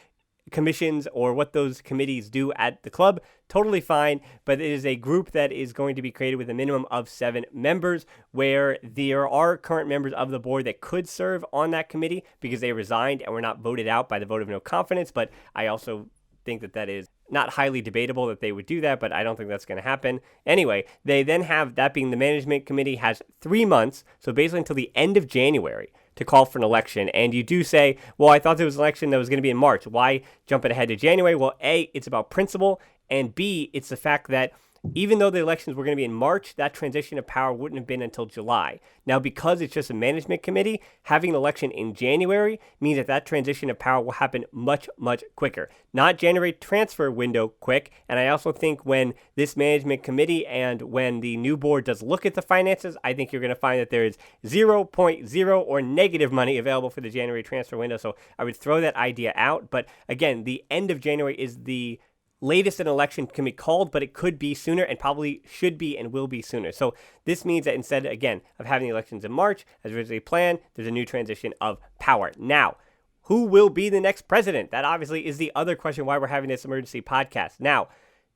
commissions or what those committees do at the club, totally fine. But it is a group that is going to be created with a minimum of 7 members, where there are current members of the board that could serve on that committee because they resigned and were not voted out by the vote of no confidence. But I also think that is not highly debatable that they would do that, but I don't think that's going to happen. Anyway, they then have, that being the management committee, has 3 months, so basically until the end of January, to call for an election. And you do say, well, I thought there was an election that was going to be in March. Why jump it ahead to January? Well, A, it's about principle, and B, it's the fact that even though the elections were going to be in March, that transition of power wouldn't have been until July. Now, because it's just a management committee, having an election in January means that transition of power will happen much, much quicker. Not January transfer window quick. And I also think when this management committee and when the new board does look at the finances, I think you're going to find that there is 0.0 or negative money available for the January transfer window. So I would throw that idea out. But again, the end of January is the latest an election can be called, but it could be sooner and probably should be and will be sooner. So this means that instead, again, of having the elections in March, as originally planned, there's a new transition of power. Now, who will be the next president? That obviously is the other question why we're having this emergency podcast. Now,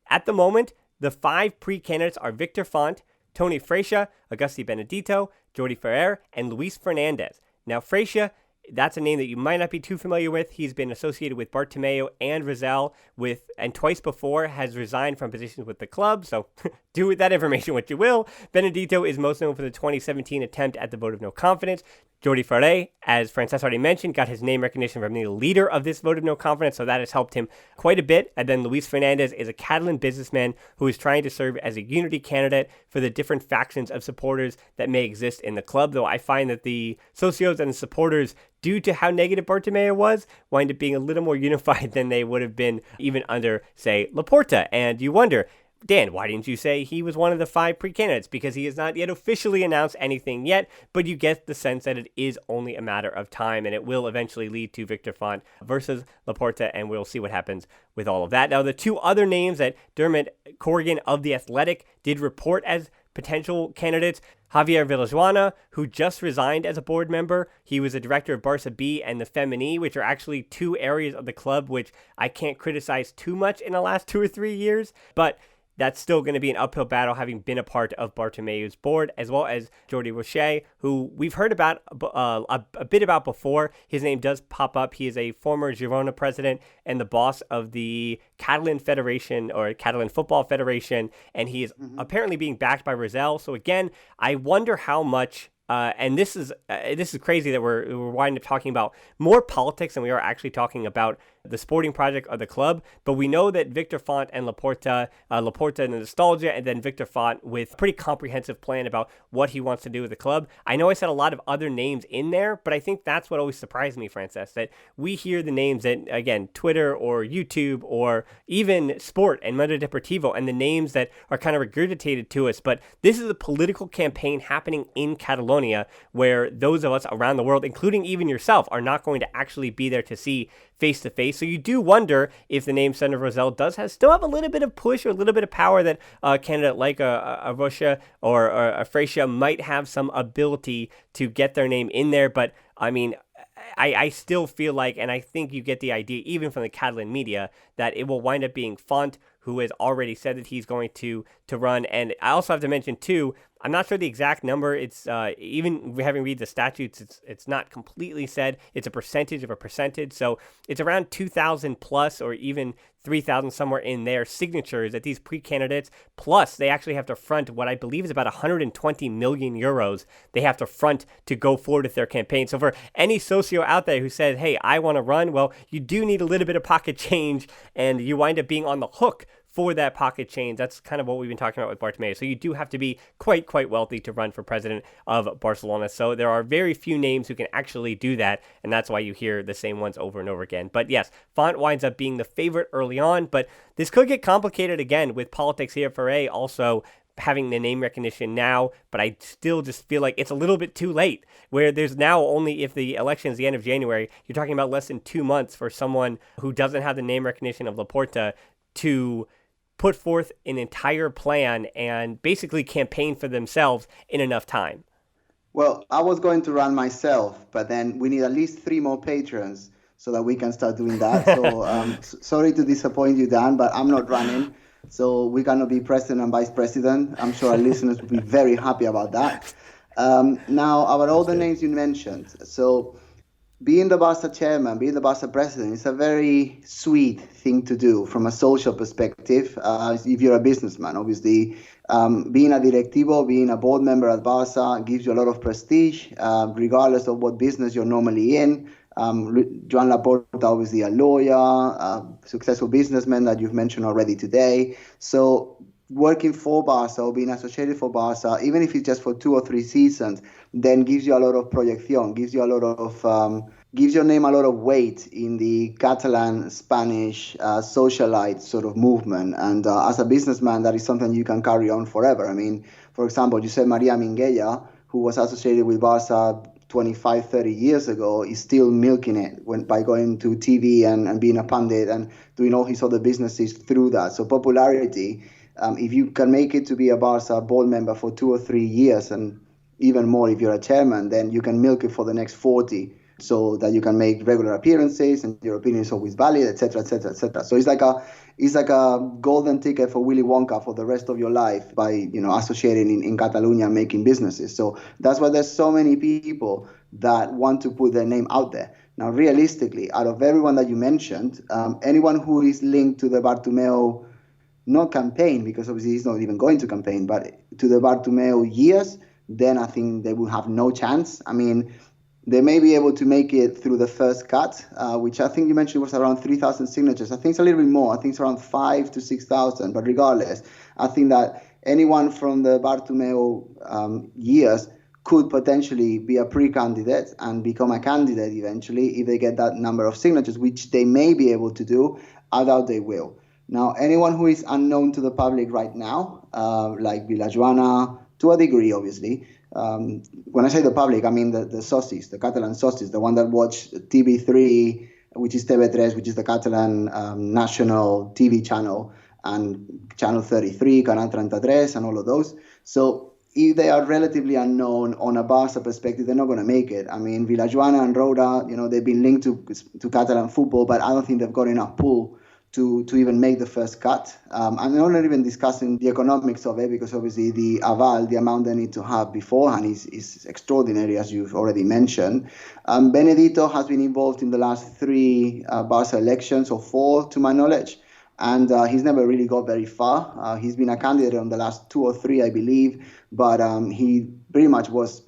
at the moment, the 5 pre-candidates are Victor Font, Tony Freixa, Augusti Benedito, Jordi Ferrer, and Luis Fernandez. Now, Freixa, that's a name that you might not be too familiar with. He's been associated with Bartomeu and Rizal and twice before has resigned from positions with the club. So do with that information what you will. Benedito is most known for the 2017 attempt at the vote of no confidence. Jordi Ferrer, as Francesc already mentioned, got his name recognition from the leader of this vote of no confidence, so that has helped him quite a bit. And then Luis Fernandez is a Catalan businessman who is trying to serve as a unity candidate for the different factions of supporters that may exist in the club, though I find that the socios and the supporters, due to how negative Bartomeu was, wind up being a little more unified than they would have been even under, say, Laporta. And you wonder, Dan, why didn't you say he was one of the 5 pre-candidates? Because he has not yet officially announced anything yet, but you get the sense that it is only a matter of time, and it will eventually lead to Victor Font versus Laporta, and we'll see what happens with all of that. Now, the 2 other names that Dermot Corrigan of The Athletic did report as potential candidates, Javier Villajuana, who just resigned as a board member. He was a director of Barça B and the Femení, which are actually 2 areas of the club which I can't criticize too much in the last 2 or 3 years, but that's still going to be an uphill battle, having been a part of Bartomeu's board, as well as Jordi Rocher, who we've heard about a bit about before. His name does pop up. He is a former Girona president and the boss of the Catalan Federation, or Catalan Football Federation, and he is apparently being backed by Rizal. So again, I wonder how much. And this is crazy that we're winding up talking about more politics than we are actually talking about the sporting project of the club. But we know that Victor Font and Laporta and the nostalgia, and then Victor Font with a pretty comprehensive plan about what he wants to do with the club. I know I said a lot of other names in there, but I think that's what always surprised me, Francesc, that we hear the names that, again, Twitter or YouTube or even Sport and Mundo Deportivo, and the names that are kind of regurgitated to us. But this is a political campaign happening in Catalonia, where those of us around the world, including even yourself, are not going to actually be there to see face to face. So you do wonder if the name Senator Rosell does still have a little bit of push or a little bit of power, that a candidate like a Rocha or a Freixa might have some ability to get their name in there. But I mean, I still feel like, and I think you get the idea even from the Catalan media, that it will wind up being Font, who has already said that he's going to run. And I also have to mention too, I'm not sure the exact number. It's even having read the statutes, it's not completely said. It's a percentage of a percentage. So it's around 2,000 plus, or even 3,000, somewhere in there, signatures that these pre-candidates, plus they actually have to front what I believe is about 120 million euros they have to front to go forward with their campaign. So for any socio out there who says, hey, I want to run, well, you do need a little bit of pocket change, and you wind up being on the hook for that pocket change. That's kind of what we've been talking about with Bartomeu. So you do have to be quite wealthy to run for president of Barcelona. So there are very few names who can actually do that, and that's why you hear the same ones over and over again. But yes, Font winds up being the favorite early on, but this could get complicated again with politics here. Ferrer also having the name recognition now, but I still just feel like it's a little bit too late, where there's now only, if the election is the end of January, you're talking about less than 2 months for someone who doesn't have the name recognition of Laporta to put forth an entire plan and basically campaign for themselves in enough time. Well, I was going to run myself, but then we need at least 3 more patrons. so that we can start doing that. So sorry to disappoint you, Dan, but I'm not running. So we cannot be president and vice president. I'm sure our listeners will be very happy about that. Now, about all the names you mentioned. So being the Barca chairman, being the Barca president, is a very sweet thing to do from a social perspective. If you're a businessman, obviously, being a directivo, being a board member at Barca gives you a lot of prestige, regardless of what business you're normally in. Joan Laporta, obviously a lawyer, a successful businessman that you've mentioned already today. So working for Barca or being associated for Barca, even if it's just for 2 or 3 seasons, then gives you a lot of proyección, gives you a lot of gives your name a lot of weight in the Catalan Spanish socialite sort of movement. And as a businessman, that is something you can carry on forever. I mean, for example, Josep Maria Minguella, who was associated with Barca 25, 30 years ago, is still milking it by going to TV and being a pundit and doing all his other businesses through that. So popularity, if you can make it to be a Barca board member for 2 or 3 years, and even more if you're a chairman, then you can milk it for the next 40, so that you can make regular appearances and your opinion is always valid, etc., etc., etc. So it's like a golden ticket for Willy Wonka for the rest of your life by associating in Catalonia and making businesses. So that's why there's so many people that want to put their name out there. Now, realistically, out of everyone that you mentioned, anyone who is linked to the Bartomeu, not campaign, because obviously he's not even going to campaign, but to the Bartomeu years, then I think they will have no chance. I mean, they may be able to make it through the first cut, which I think you mentioned was around 3,000 signatures. I think it's a little bit more. I think it's around 5,000 to 6,000. But regardless, I think that anyone from the Bartomeu years could potentially be a pre-candidate and become a candidate eventually if they get that number of signatures, which they may be able to do. I doubt they will. Now, anyone who is unknown to the public right now, like Villajoana, to a degree, obviously. When I say the public, I mean the socis, the Catalan socis, the one that watch TV3, which is TV3, which is the Catalan national TV channel, and Channel 33, Canal 33, and all of those. So if they are relatively unknown on a Barca perspective, they're not going to make it. I mean, Villajoana and Roda, they've been linked to Catalan football, but I don't think they've got enough pull to even make the first cut. I'm not even discussing the economics of it, because obviously the aval, the amount they need to have beforehand is extraordinary, as you've already mentioned. Benedito has been involved in the last 3 Barca elections, or 4 to my knowledge, and he's never really got very far. He's been a candidate on the last 2 or 3, I believe, but he pretty much was...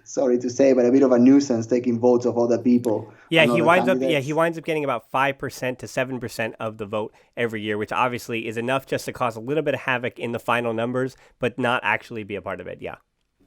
sorry to say, but a bit of a nuisance taking votes of other people. Yeah, he winds up getting about 5% to 7% of the vote every year, which obviously is enough just to cause a little bit of havoc in the final numbers, but not actually be a part of it. Yeah.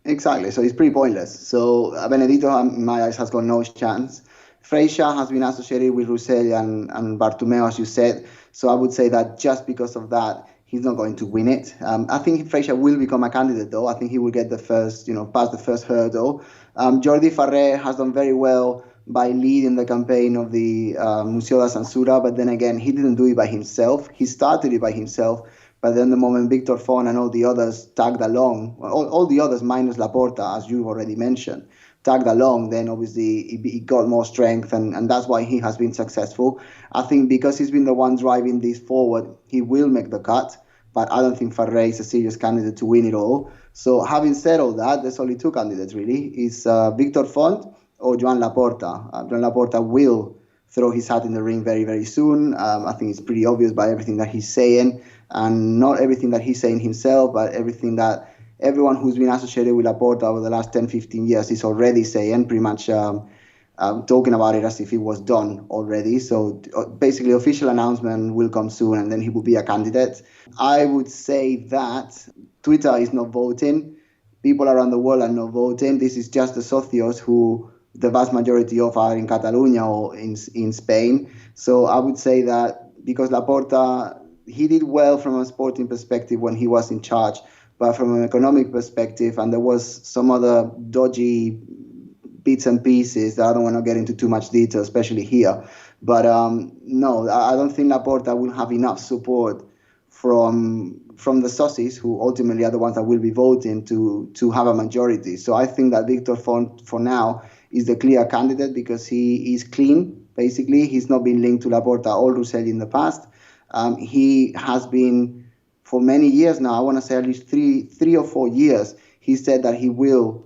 Exactly. So it's pretty pointless. So Benedito, in my eyes, has got no chance. Freixa has been associated with Roussel and Bartomeu, as you said. So I would say that just because of that, he's not going to win it. I think Freixa will become a candidate, though. I think he will get the first, pass the first hurdle. Jordi Ferrer has done very well by leading the campaign of the Museo da Censura, but then again, he didn't do it by himself. He started it by himself, but then the moment Victor Font and all the others tagged along, all the others minus Laporta, as you've already mentioned, tagged along, then obviously he got more strength, and that's why he has been successful. I think because he's been the one driving this forward, he will make the cut, but I don't think Ferrer is a serious candidate to win it all. So having said all that, there's only 2 candidates really. It's Victor Font or Joan Laporta. Joan Laporta will throw his hat in the ring very, very soon. I think it's pretty obvious by everything that he's saying, and not everything that he's saying himself, but everything that everyone who's been associated with Laporta over the last 10, 15 years is already saying, pretty much talking about it as if it was done already. So basically, official announcement will come soon, and then he will be a candidate. I would say that Twitter is not voting. People around the world are not voting. This is just the socios who the vast majority of are in Catalonia or in Spain. So I would say that because Laporta, he did well from a sporting perspective when he was in charge, but from an economic perspective, and there was some other dodgy bits and pieces that I don't want to get into too much detail, especially here. But no, I don't think Laporta will have enough support from the socis, who ultimately are the ones that will be voting to have a majority. So I think that Victor Font, for now, is the clear candidate because he is clean. Basically, he's not been linked to Laporta or Rossellini in the past. He has been for many years now. I want to say at least three or 4 years. He said that he will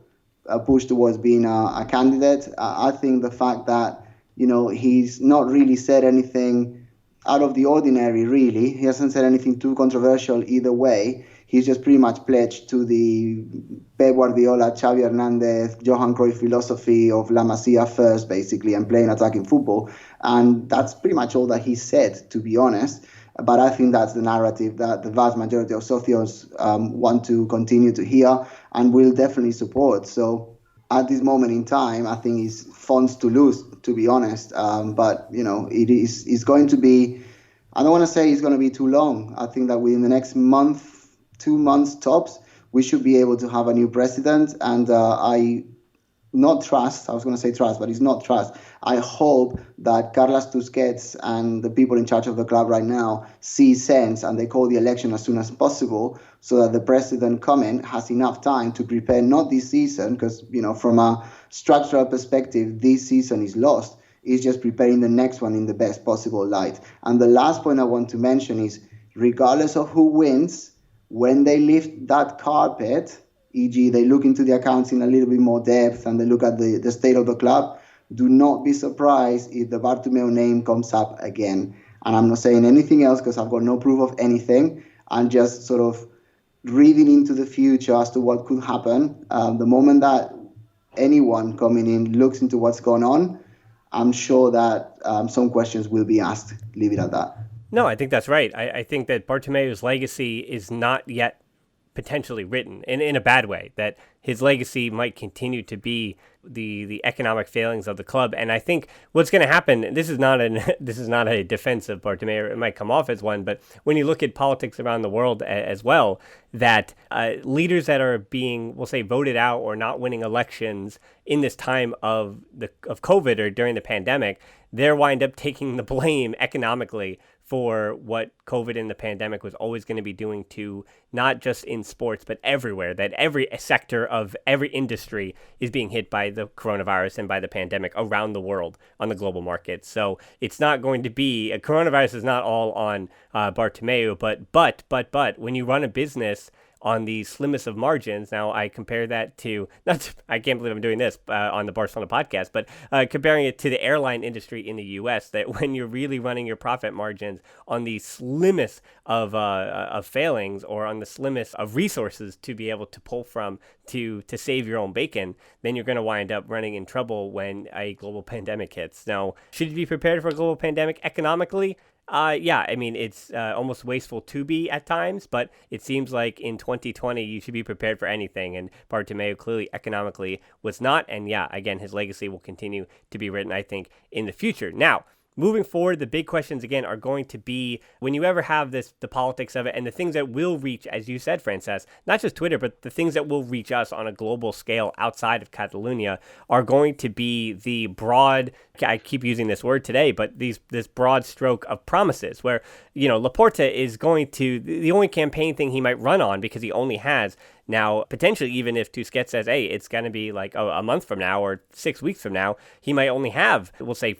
push towards being a candidate. I think the fact that he's not really said anything out of the ordinary, really. He hasn't said anything too controversial either way. He's just pretty much pledged to the Pep Guardiola, Xavi Hernandez, Johan Cruyff philosophy of La Masia first, basically, and playing attacking football. And that's pretty much all that he said, to be honest. But I think that's the narrative that the vast majority of socios want to continue to hear and will definitely support. So at this moment in time, I think it's funds to lose, to be honest. But, it's going to be, I don't want to say it's going to be too long. I think that within the next month, 2 months tops, we should be able to have a new president. And I was going to say trust, but it's not trust. I hope that Carles Tusquets and the people in charge of the club right now see sense and they call the election as soon as possible so that the president coming has enough time to prepare not this season, because, from a structural perspective, this season is lost. It's just preparing the next one in the best possible light. And the last point I want to mention is, regardless of who wins, when they lift that carpet, e.g. they look into the accounts in a little bit more depth and they look at the state of the club, do not be surprised if the Bartomeu name comes up again. And I'm not saying anything else because I've got no proof of anything. I'm just sort of reading into the future as to what could happen. The moment that anyone coming in looks into what's going on, I'm sure that some questions will be asked. Leave it at that. No, I think that's right. I think that Bartomeu's legacy is not yet potentially written in a bad way, that his legacy might continue to be the economic failings of the club. And I think what's going to happen, this is not a defense of Bartomeu, it might come off as one, but when you look at politics around the world as well, that leaders that are being, we'll say, voted out or not winning elections in this time of COVID or during the pandemic, they're wind up taking the blame economically for what COVID and the pandemic was always going to be doing to not just in sports, but everywhere, that every sector of every industry is being hit by the coronavirus and by the pandemic around the world on the global market. So it's not going to be, coronavirus is not all on Bartomeu, but when you run a business on the slimmest of margins. Now, I compare that to, I can't believe I'm doing this on the Barcelona podcast, but comparing it to the airline industry in the U.S., that when you're really running your profit margins on the slimmest of failings or on the slimmest of resources to be able to pull from to save your own bacon, then you're going to wind up running in trouble when a global pandemic hits. Now, should you be prepared for a global pandemic economically? Yeah, I mean, it's almost wasteful to be at times, but it seems like in 2020, you should be prepared for anything. And Bartomeu clearly economically was not. And yeah, again, his legacy will continue to be written, I think, in the future. Now, moving forward, the big questions, again, are going to be when you ever have the politics of it and the things that will reach, as you said, Francesc, not just Twitter, but the things that will reach us on a global scale outside of Catalonia are going to be the broad, I keep using this word today, but this broad stroke of promises where, Laporta is going to, the only campaign thing he might run on because he only has now, potentially, even if Tusquets says, hey, it's going to be like a month from now or 6 weeks from now, he might only have, we'll say,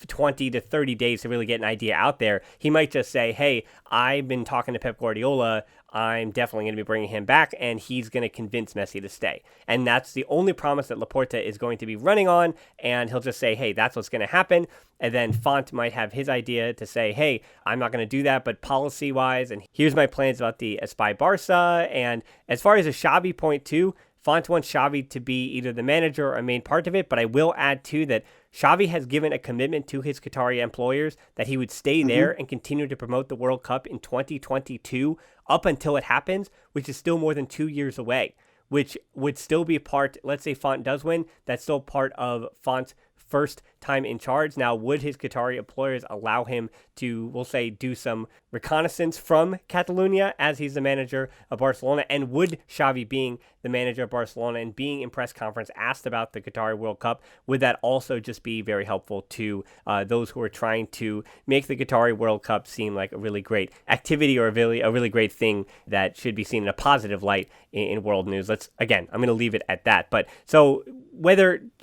20 to 30 days to really get an idea out there. He might just say, hey, I've been talking to Pep Guardiola. I'm definitely going to be bringing him back, and he's going to convince Messi to stay. And that's the only promise that Laporta is going to be running on, and he'll just say, hey, that's what's going to happen. And then Font might have his idea to say, hey, I'm not going to do that, but policy-wise, and here's my plans about the Espai Barca. And as far as the Xavi point too, Font wants Xavi to be either the manager or a main part of it, but I will add too that Xavi has given a commitment to his Qatari employers that he would stay there and continue to promote the World Cup in 2022 up until it happens, which is still more than 2 years away, which would still be a part, let's say Font does win, that's still part of Font's first time in charge. Now, would his Qatari employers allow him to, we'll say, do some reconnaissance from Catalonia as he's the manager of Barcelona? And would Xavi, being the manager of Barcelona and being in press conference asked about the Qatari World Cup, would that also just be very helpful to those who are trying to make the Qatari World Cup seem like a really great activity or a really great thing that should be seen in a positive light in world news? I'm going to leave it at that. But so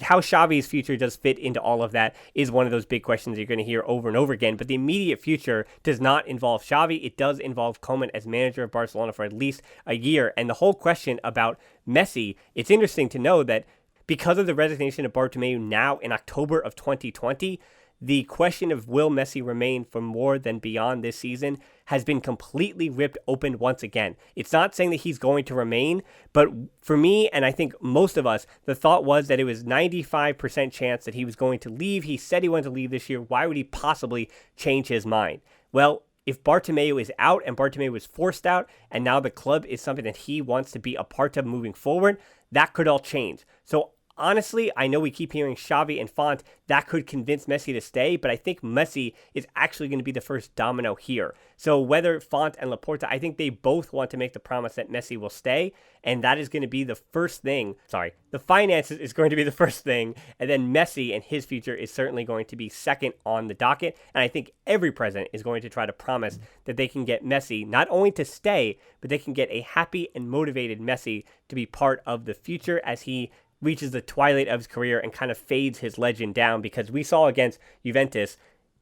how Xavi's future does fit into all of that is one of those big questions you're going to hear over and over again. But the immediate future does not involve Xavi. It does involve Koeman as manager of Barcelona for at least a year. And the whole question about Messi, it's interesting to know that because of the resignation of Bartomeu now in October of 2020, the question of will Messi remain for more than beyond this season has been completely ripped open once again. It's not saying that he's going to remain, but for me, and I think most of us, the thought was that it was 95% chance that he was going to leave. He said he wanted to leave this year. Why would he possibly change his mind? Well, if Bartomeu is out and Bartomeu was forced out, and now the club is something that he wants to be a part of moving forward, that could all change. So honestly, I know we keep hearing Xavi and Font. That could convince Messi to stay, but I think Messi is actually going to be the first domino here. So whether Font and Laporta, I think they both want to make the promise that Messi will stay, and that is going to be the first thing. The finances is going to be the first thing, and then Messi and his future is certainly going to be second on the docket. And I think every president is going to try to promise that they can get Messi not only to stay, but they can get a happy and motivated Messi to be part of the future as he reaches the twilight of his career and kind of fades his legend down, because we saw against Juventus,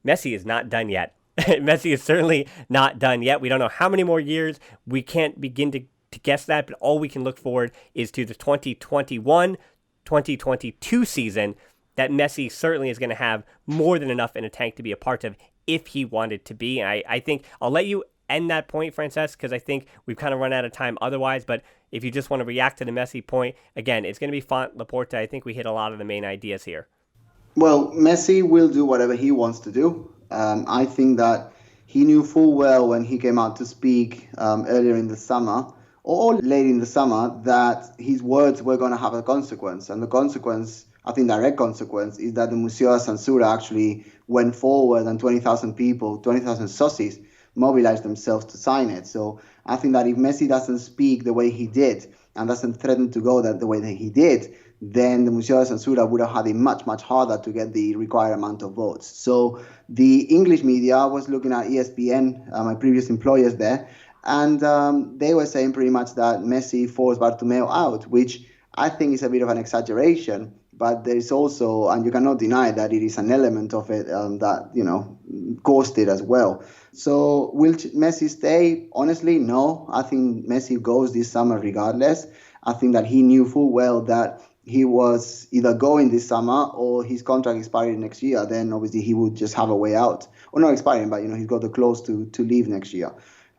Messi is not done yet. Messi is certainly not done yet. We don't know how many more years. We can't begin to guess that, but all we can look forward is to the 2021-2022 season that Messi certainly is going to have more than enough in a tank to be a part of if he wanted to be. And I think I'll let you end that point, Francesc, because I think we've kind of run out of time otherwise. But if you just want to react to the Messi point, again, it's going to be Font, Laporta. I think we hit a lot of the main ideas here. Well, Messi will do whatever he wants to do. I think that he knew full well when he came out to speak earlier in the summer or late in the summer that his words were going to have a consequence. And the consequence, I think direct consequence, is that the Museo de Censura actually went forward and 20,000 people, 20,000 socis, mobilized themselves to sign it. So I think that if Messi doesn't speak the way he did and doesn't threaten to go the way that he did, then the Museo de Censura would have had it much, much harder to get the required amount of votes. So the English media was looking at ESPN, my previous employers there, and they were saying pretty much that Messi forced Bartomeu out, which I think is a bit of an exaggeration. But there is also, and you cannot deny that it is an element of it that, caused it as well. So will Messi stay? Honestly, no. I think Messi goes this summer regardless. I think that he knew full well that he was either going this summer or his contract expired next year. Then obviously he would just have a way out. Or not expiring, but he's got the clause to leave next year.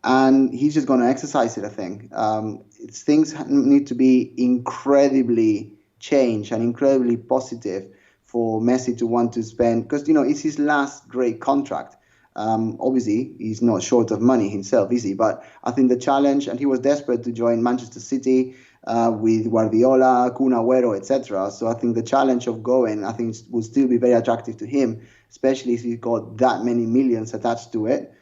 And he's just going to exercise it, I think. Things need to be incredibly change and incredibly positive for Messi to want to spend, because it's his last great contract. Obviously he's not short of money himself, is he? But I think the challenge, and he was desperate to join Manchester City with Guardiola, Kun Agüero, etc. So I think the challenge of going, I think, will still be very attractive to him, especially if he's got that many millions attached to it.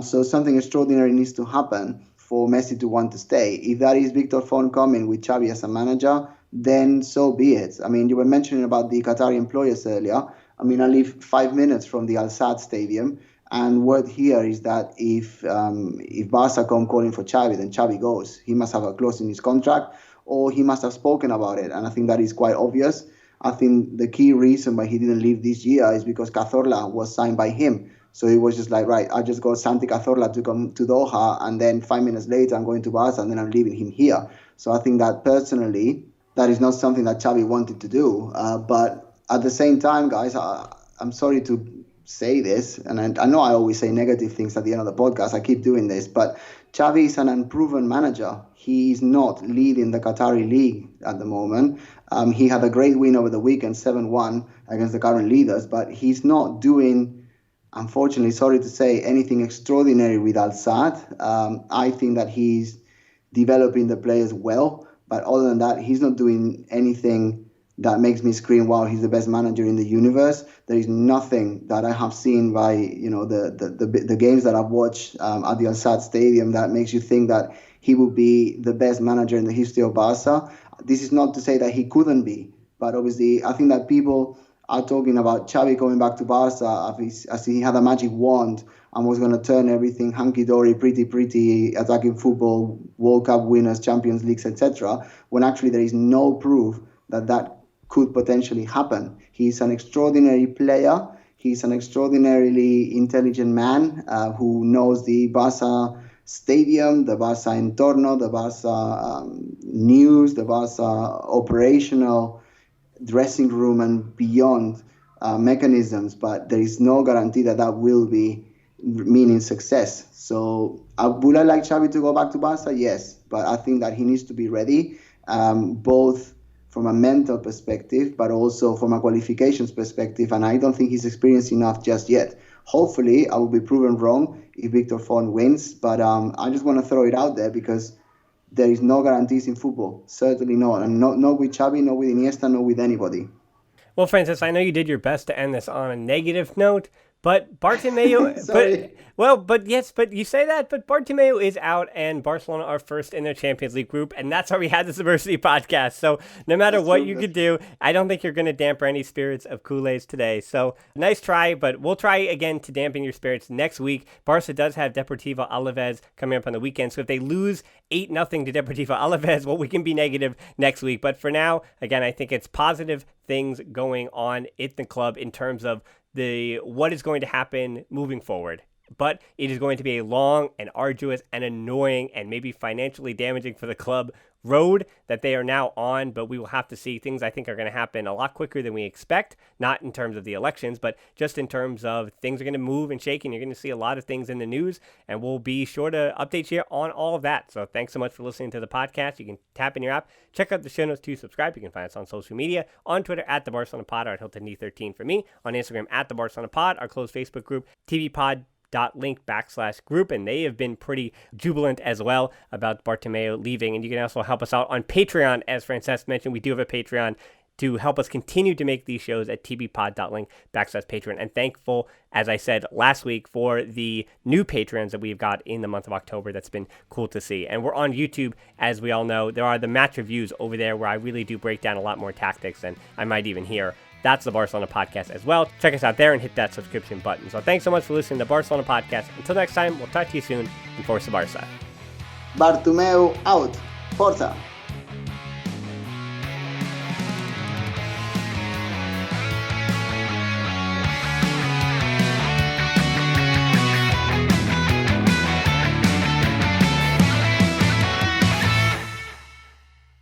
So something extraordinary needs to happen for Messi to want to stay. If that is Victor Font coming with Xavi as a manager, then so be it. I mean, you were mentioning about the Qatari employers earlier. I mean, I live 5 minutes from the Al Sadd Stadium, and word here is that if Barca come calling for Xavi, then Xavi goes. He must have a clause in his contract, or he must have spoken about it, and I think that is quite obvious. I think the key reason why he didn't leave this year is because Cazorla was signed by him. So he was just like, right, I just got Santi Cazorla to come to Doha, and then 5 minutes later I'm going to Barca, and then I'm leaving him here. So I think that personally, that is not something that Xavi wanted to do. But at the same time, guys, I'm sorry to say this, and I know I always say negative things at the end of the podcast. I keep doing this, but Xavi is an unproven manager. He is not leading the Qatari league at the moment. He had a great win over the weekend, 7-1 against the current leaders, but he's not doing, unfortunately, sorry to say, anything extraordinary with Al Sadd. I think that he's developing the players well. But other than that, he's not doing anything that makes me scream, wow, he's the best manager in the universe. There is nothing that I have seen by, the games that I've watched at the Al Sadd Stadium that makes you think that he will be the best manager in the history of Barca. This is not to say that he couldn't be, but obviously I think that people are talking about Xavi coming back to Barca as he had a magic wand and was going to turn everything hunky-dory, pretty, attacking football, World Cup winners, Champions Leagues, etc., when actually there is no proof that could potentially happen. He's an extraordinary player. He's an extraordinarily intelligent man who knows the Barca stadium, the Barca entorno, the Barca news, the Barca operational dressing room and beyond mechanisms, but there is no guarantee that will be meaning success. So would I like Xavi to go back to Barca? Yes, but I think that he needs to be ready, both from a mental perspective, but also from a qualifications perspective, and I don't think he's experienced enough just yet. Hopefully, I will be proven wrong if Victor Font wins, but I just want to throw it out there because there is no guarantees in football, certainly not, and not with Xavi, not with Iniesta, not with anybody. Well, Francis, I know you did your best to end this on a negative note, but Bartomeu, but you say that, but Bartomeu is out and Barcelona are first in their Champions League group, and that's how we had this Adversity podcast. So no matter what you could do, I don't think you're going to dampen any spirits of Culés today. So nice try, but we'll try again to dampen your spirits next week. Barca does have Deportivo Alaves coming up on the weekend, so if they lose 8-0 to Deportivo Alaves, well, we can be negative next week. But for now, again, I think it's positive things going on at the club in terms of what is going to happen moving forward. But it is going to be a long and arduous and annoying and maybe financially damaging for the club road that they are now on, but we will have to see. Things I think are going to happen a lot quicker than we expect, not in terms of the elections, but just in terms of things are going to move and shake, and you're going to see a lot of things in the news, and we'll be sure to update you on all of that. So thanks so much for listening to the podcast. You can tap in your app, check out the show notes to subscribe. You can find us on social media, on Twitter at the Barcelona Pod, or at HiltonD13 for me, on Instagram at the Barcelona Pod, our closed Facebook group, tvpod.link/group, and they have been pretty jubilant as well about Bartomeu leaving. And you can also help us out on Patreon. As Francesc mentioned, we do have a Patreon to help us continue to make these shows at tvpod.link/Patreon. And thankful, as I said last week, for the new patrons that we've got in the month of October. That's been cool to see. And we're on YouTube, as we all know. There are the match reviews over there where I really do break down a lot more tactics than I might even hear. That's the Barcelona Podcast as well. Check us out there and hit that subscription button. So thanks so much for listening to the Barcelona Podcast. Until next time, we'll talk to you soon, and Forza Barca. Bartomeu out. Forza.